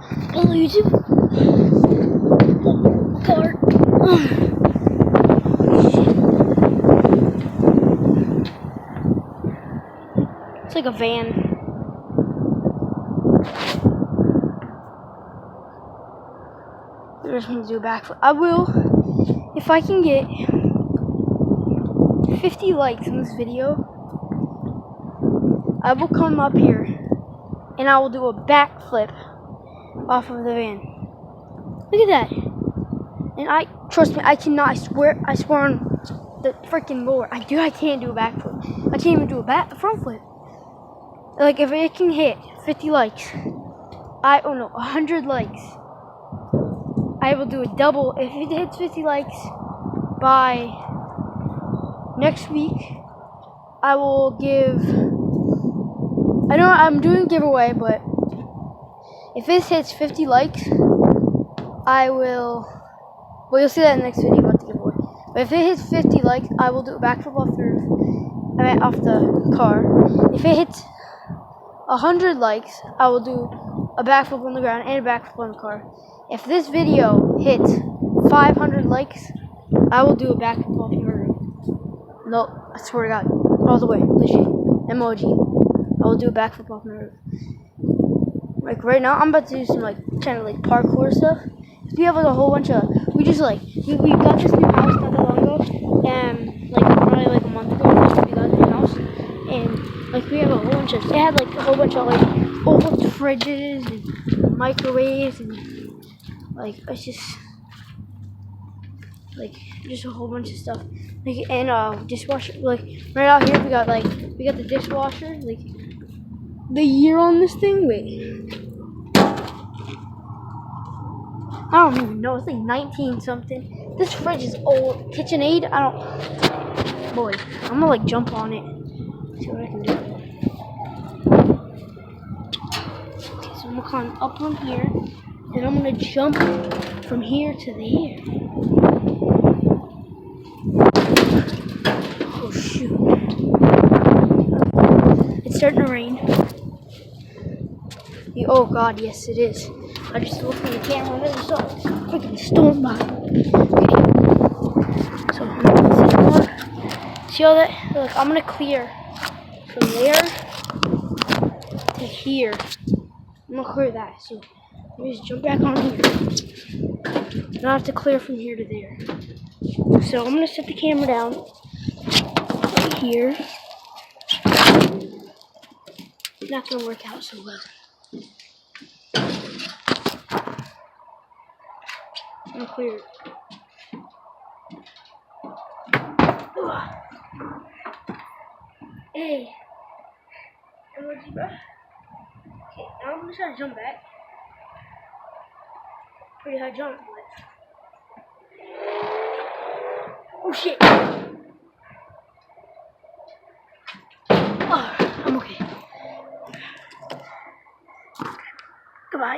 Hello YouTube. Car. It's like a van. I just want to do a backflip. I will, if I can get 50 likes on this video, I will come up here and I will do a backflip off of the van. Look at that. And trust me, I cannot, I swear on the freaking Lord, I can't do a backflip. I can't even do a front flip. Like, if it can hit 50 likes, 100 likes, I will do a double. If it hits 50 likes by next week, I will give, I know I'm doing a giveaway, but if this hits 50 likes, I will, well, you'll see that in the next video about the giveaway. But if it hits 50 likes, I will do a backflip off the roof, off the car. If it hits 100 likes, I will do a backflip on the ground and a backflip on the car. If this video hits 500 likes, I will do a backflip off the roof. No, I swear to God, all the way, legit, emoji. I will do a backflip off my roof. Like right now, I'm about to do some like kind of like parkour stuff. We have like a whole bunch of, we just like, we got this new house not that long ago, and like probably like a month ago, we got the new house, and like we have a whole bunch of, it had like a whole bunch of like old fridges and microwaves and like it's just a whole bunch of stuff. Like, and dishwasher, like right out here we got the dishwasher, like the year on this thing, wait, I don't even know, it's like 19 something. This fridge is old. KitchenAid, boy, I'm gonna like jump on it, see what I can do. Okay, so I'm gonna climb up from here, and I'm gonna jump from here to there. Oh shoot. It's starting to rain. Oh God, yes it is. I just looked at the camera and there's a freaking storm by. Okay. So I'm gonna see all that? Look, I'm gonna clear from there to here. I'm gonna clear that. So let me just jump back on here. Now I have to clear from here to there. So I'm gonna set the camera down right here. Not gonna work out so well. I'm clear. Hey, emoji, bro. Okay, now I'm gonna try to jump back. Pretty high jump, but oh shit. Oh.